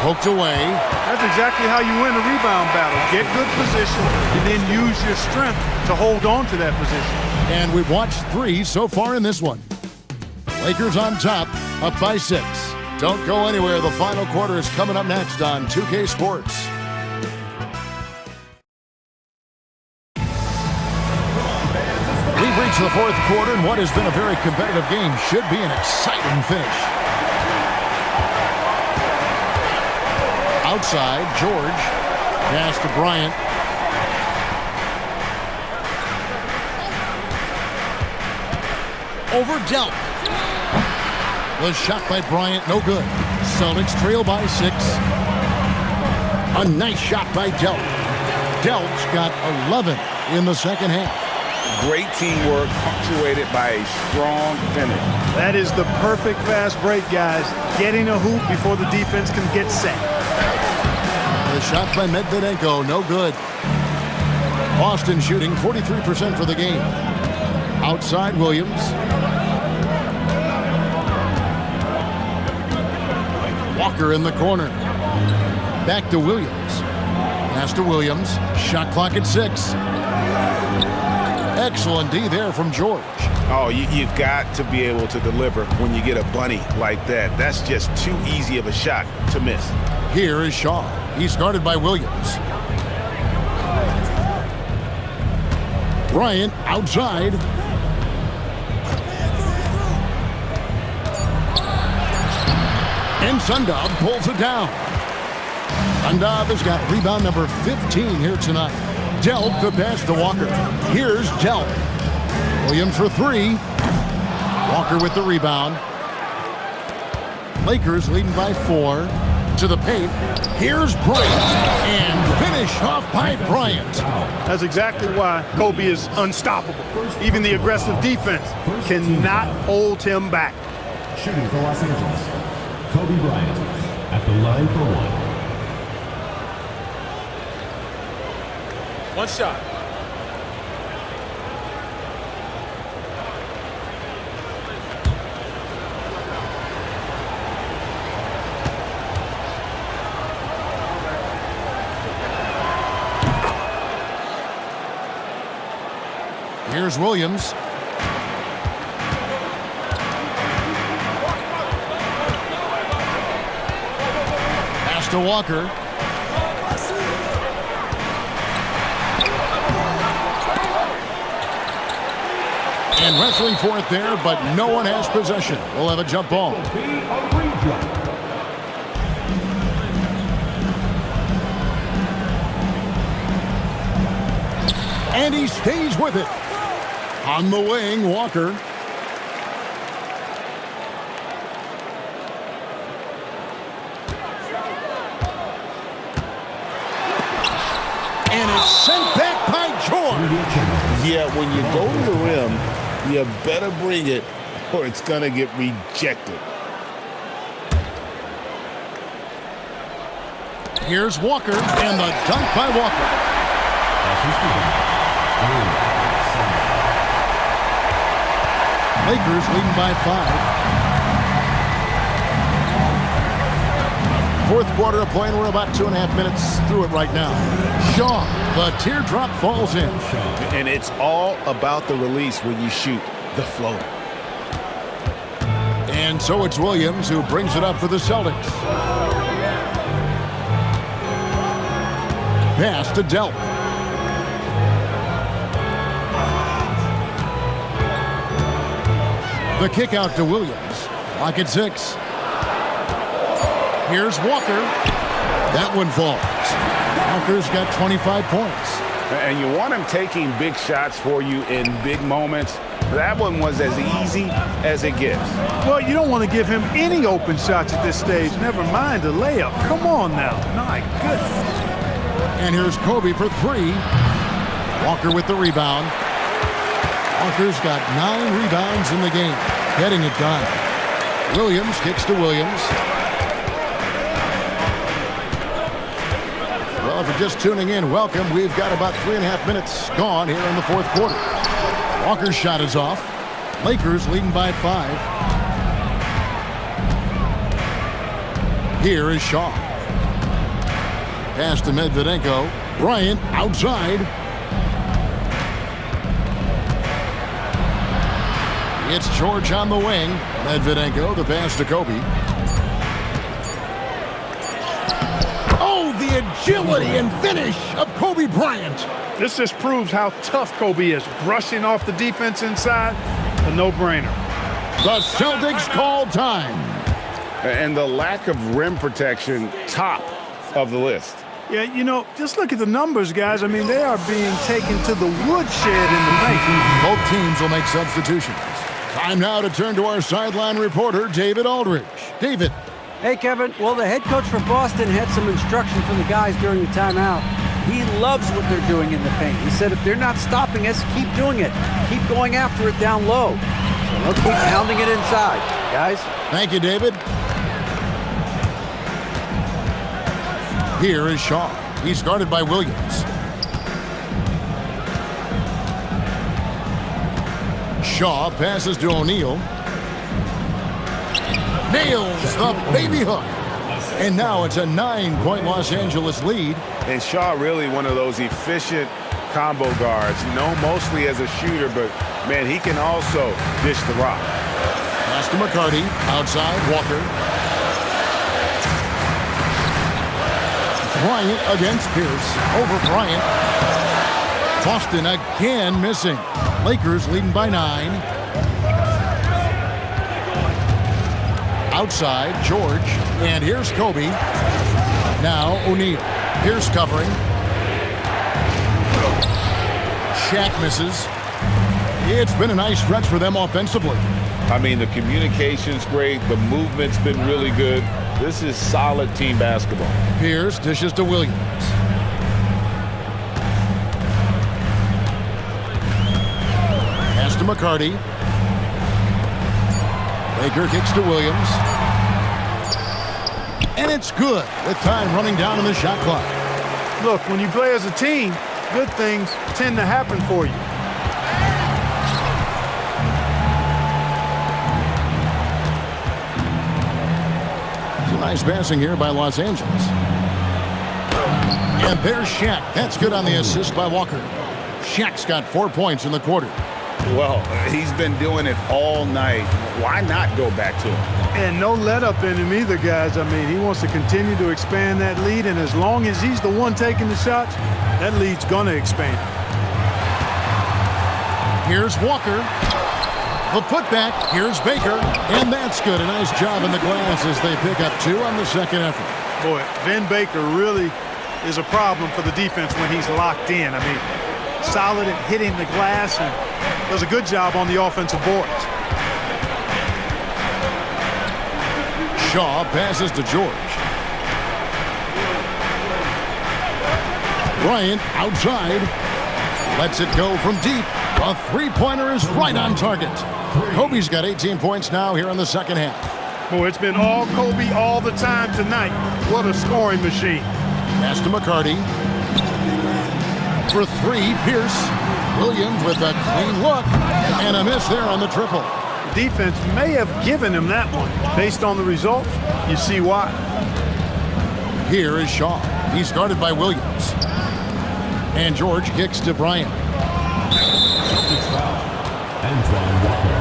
Poked away. That's exactly how you win a rebound battle. Get good position and then use your strength to hold on to that position. And we've watched 3 so far in this one. Lakers on top, up by 6. Don't go anywhere. The final quarter is coming up next on 2K Sports. We've reached the fourth quarter, and what has been a very competitive game should be an exciting finish. Outside, George. Pass to Bryant. Over Delp. The shot by Bryant, no good. Celtics trail by 6. A nice shot by Delp. Delp's got 11 in the second half. Great teamwork punctuated by a strong finish. That is the perfect fast break, guys. Getting a hoop before the defense can get set. The shot by Medvedenko, no good. Boston shooting 43% for the game. Outside Williams. Walker in the corner. Back to Williams. Pass to Williams. Shot clock at 6. Excellent D there from George. Oh, you've got to be able to deliver when you get a bunny like that. That's just too easy of a shot to miss. Here is Shaw. He's guarded by Williams. Bryant outside. And Sundov pulls it down. Sundov has got rebound number 15 here tonight. Delp the pass to Walker. Here's Delp. Williams for 3. Walker with the rebound. Lakers leading by 4. To the paint. Here's Bryant. And finish off by Bryant. That's exactly why Kobe is unstoppable. Even the aggressive defense cannot hold him back. Shooting for Los Angeles, Kobe Bryant at the line for 1. One shot. Here's Williams. Pass to Walker. And wrestling for it there, but no one has possession. We'll have a jump ball. And he stays with it. On the wing, Walker. And it's sent back by George. Yeah, when you go to the rim, you better bring it or it's going to get rejected. Here's Walker, and the dunk by Walker. Lakers leading by 5. Fourth quarter of play, and we're about 2.5 minutes through it right now. Shaw, the teardrop falls in. And it's all about the release when you shoot the floater. And so it's Williams who brings it up for the Celtics. Pass to Delp. The kick out to Williams. Clock at 6. Here's Walker. That one falls. Walker's got 25 points. And you want him taking big shots for you in big moments. That one was as easy as it gets. Well, you don't want to give him any open shots at this stage. Never mind a layup. Come on now. My goodness. And here's Kobe for 3. Walker with the rebound. Walker's got 9 rebounds in the game. Getting it done. Williams kicks to Williams. Well, if you're just tuning in, welcome. We've got about 3.5 minutes gone here in the fourth quarter. Walker's shot is off. Lakers leading by 5. Here is Shaw. Pass to Medvedenko. Bryant outside. It's George on the wing. Medvedenko, the pass to Kobe. Oh, the agility and finish of Kobe Bryant. This just proves how tough Kobe is. Brushing off the defense inside, a no-brainer. The Celtics call time. And the lack of rim protection, top of the list. Yeah, you know, just look at the numbers, guys. I mean, they are being taken to the woodshed in the paint. Both teams will make substitutions. Time now to turn to our sideline reporter, David Aldridge. David. Hey, Kevin. Well, the head coach for Boston had some instruction for the guys during the timeout. He loves what they're doing in the paint. He said if they're not stopping us, keep doing it. Keep going after it down low. So they'll keep pounding it inside, guys. Thank you, David. Here is Shaw. He's guarded by Williams. Shaw passes to O'Neal. Nails the baby hook. And now it's a 9-point Los Angeles lead. And Shaw really one of those efficient combo guards, known mostly as a shooter, but, man, he can also dish the rock. Pass to McCarty. Outside, Walker. Bryant against Pierce. Over Bryant. Boston again missing. Lakers leading by 9. Outside, George. And here's Kobe. Now O'Neal. Pierce covering. Shaq misses. It's been a nice stretch for them offensively. I mean, the communication's great. The movement's been really good. This is solid team basketball. Pierce dishes to Williams. Pass to McCarty. Baker kicks to Williams. And it's good with time running down on the shot clock. Look, when you play as a team, good things tend to happen for you. Nice passing here by Los Angeles. And there's Shaq. That's good on the assist by Walker. Shaq's got 4 points in the quarter. Well, he's been doing it all night. Why not go back to him? And no let up in him either, guys. I mean, he wants to continue to expand that lead, and as long as he's the one taking the shots, that lead's going to expand. Here's Walker. The putback. Here's Baker. And that's good. A nice job in the glass as they pick up 2 on the second effort. Boy, Ben Baker really is a problem for the defense when he's locked in. I mean, solid at hitting the glass and does a good job on the offensive boards. Shaw passes to George. Bryant outside. Lets it go from deep. A three-pointer is right on target. Kobe's got 18 points now here in the second half. Boy, it's been all Kobe all the time tonight. What a scoring machine. Pass to McCarty. For 3, Pierce. Williams with a clean look. And a miss there on the triple. The defense may have given him that one. Based on the results, you see why. Here is Shaw. He's guarded by Williams. And George kicks to Bryant. Celtics foul. Antoine Walker.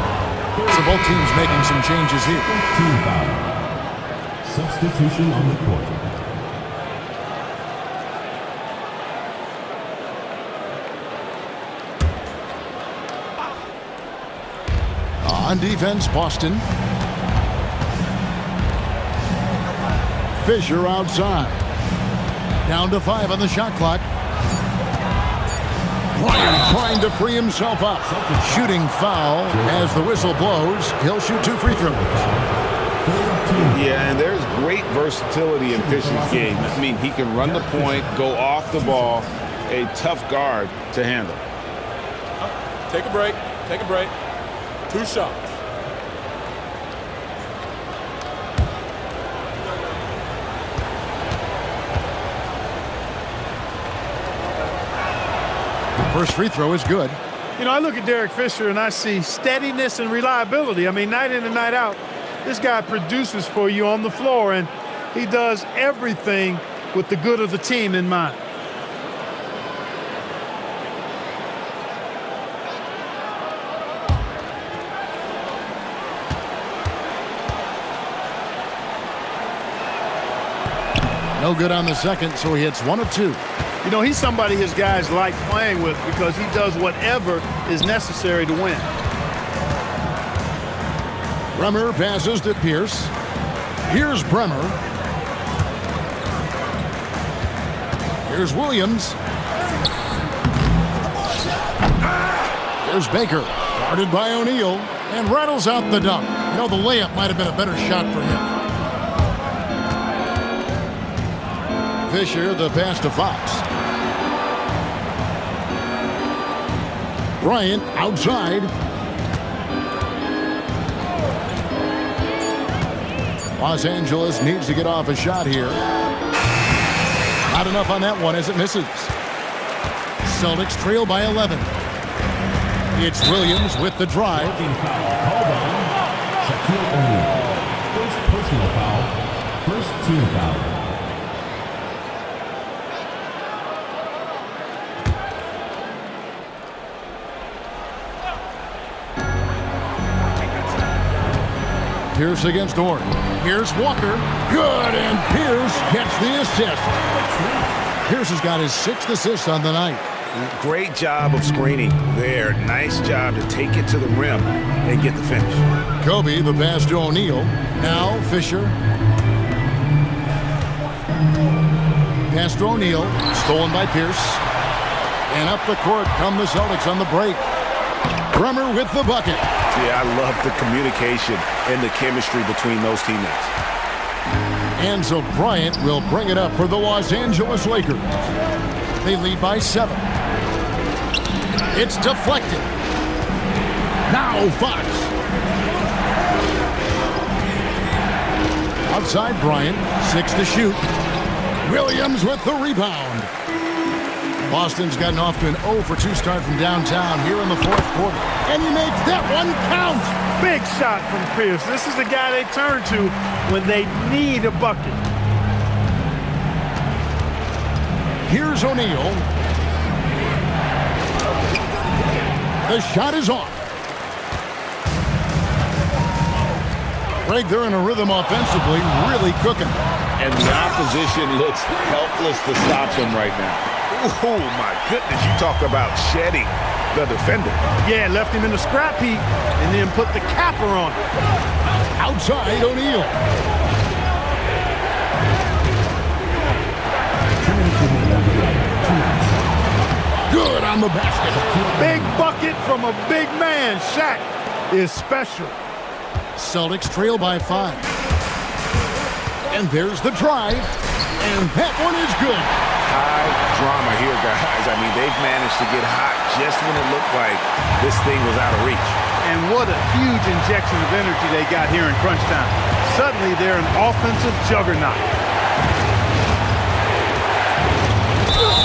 So both teams making some changes here. Team foul. Substitution on the court. On defense, Boston. Fisher outside. Down to 5 on the shot clock. Bryant trying to free himself up. Shooting foul as the whistle blows. He'll shoot 2 free throws. Yeah, and there's great versatility in Fisher's game. I mean, he can run the point, go off the ball. A tough guard to handle. Take a break. Take a break. 2 shots. First free throw is good. You know, I look at Derek Fisher and I see steadiness and reliability. I mean, night in and night out, this guy produces for you on the floor, and he does everything with the good of the team in mind. No good on the second, so he hits 1 of 2. You know, he's somebody his guys like playing with because he does whatever is necessary to win. Bremer passes to Pierce. Here's Bremer. Here's Williams. Here's Baker. Guarded by O'Neal. And rattles out the dunk. You know, the layup might have been a better shot for him. Fisher, the pass to Fox. Bryant outside. Los Angeles needs to get off a shot here. Not enough on that one as it misses. Celtics trail by 11. It's Williams with the drive. Blocking foul called on Shaquille O'Neal. First personal foul. First team foul. Pierce against Orr. Here's Walker. Good, and Pierce gets the assist. Pierce has got his 6th assist on the night. Great job of screening there. Nice job to take it to the rim and get the finish. Kobe, the pass to O'Neal. Now Fisher. Pass to O'Neal. Stolen by Pierce. And up the court come the Celtics on the break. Bremer with the bucket. Yeah, I love the communication and the chemistry between those teammates. And so Bryant will bring it up for the Los Angeles Lakers. They lead by 7. It's deflected. Now Fox. Outside Bryant, 6 to shoot. Williams with the rebound. Boston's gotten off to an 0 for 2 start from downtown here in the 4th quarter. And he makes that one count. Big shot from Pierce. This is the guy they turn to when they need a bucket. Here's O'Neal. The shot is off. Greg, they're in a rhythm offensively, really cooking. And the opposition looks helpless to stop them right now. Oh, my goodness. You talk about shedding the defender. Yeah, left him in the scrap heap and then put the capper on him. Outside O'Neal. Good on the basket. Big bucket from a big man. Shaq is special. Celtics trail by 5. And there's the drive. And that one is good. High drama here, guys. I mean, they've managed to get hot just when it looked like this thing was out of reach. And what a huge injection of energy they got here in crunch time. Suddenly, they're an offensive juggernaut.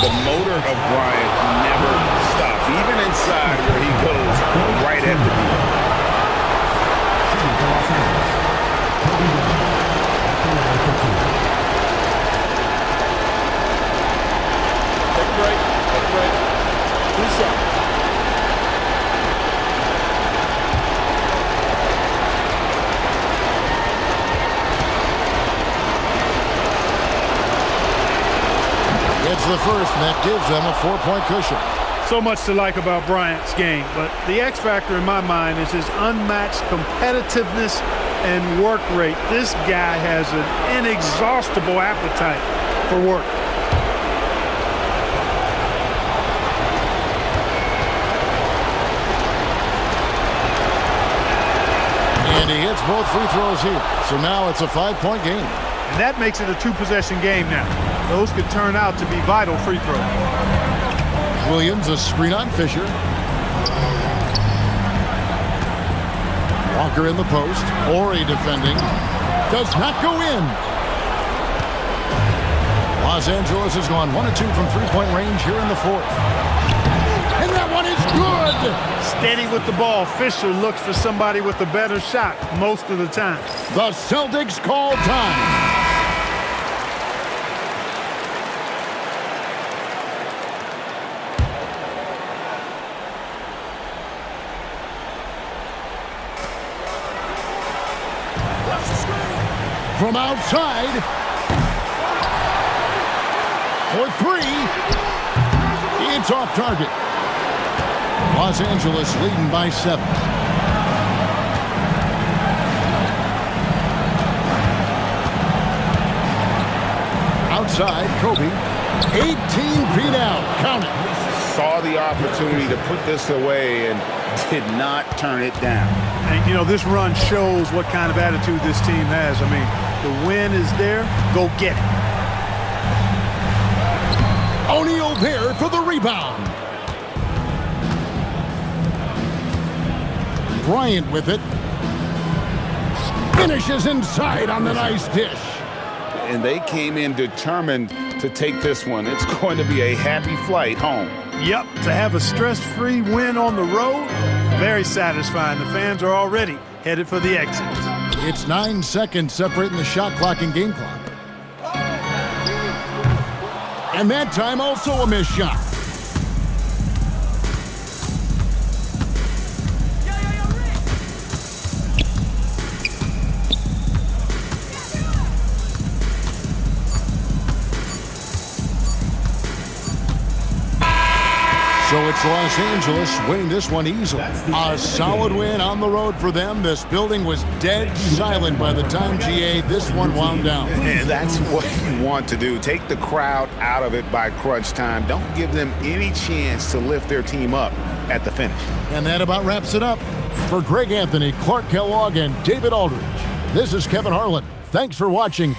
The motor of Bryant never stops, even inside where he goes right at the beat. Take a break. Take a break. 2 seconds. It's the first, and that gives them a 4-point cushion. So much to like about Bryant's game, but the X factor in my mind is his unmatched competitiveness and work rate. This guy has an inexhaustible appetite for work. And he hits both free throws here. So now it's a 5-point game. And that makes it a 2-possession game now. Those could turn out to be vital free throws. Williams, a screen on Fisher. Walker in the post. Ori defending. Does not go in. Los Angeles has gone 1 of 2 from 3-point range here in the 4th. And that one is good. Steady with the ball. Fisher looks for somebody with a better shot most of the time. The Celtics call time. From outside. For 3. It's off target. Los Angeles leading by 7. Outside, Kobe. 18 feet out. Count it. Saw the opportunity to put this away and did not turn it down. And, you know, this run shows what kind of attitude this team has. I mean, the win is there. Go get it. O'Neal there for the rebound. Bryant with it. Finishes inside on the nice dish. And they came in determined to take this one. It's going to be a happy flight home. Yep, to have a stress-free win on the road, very satisfying. The fans are already headed for the exit. It's 9 seconds separating the shot clock and game clock. And that time also a missed shot. So it's Los Angeles winning this one easily. A solid win on the road for them. This building was dead silent by the time, GA, this one wound down. And that's what you want to do. Take the crowd out of it by crunch time. Don't give them any chance to lift their team up at the finish. And that about wraps it up. For Greg Anthony, Clark Kellogg, and David Aldridge, this is Kevin Harlan. Thanks for watching.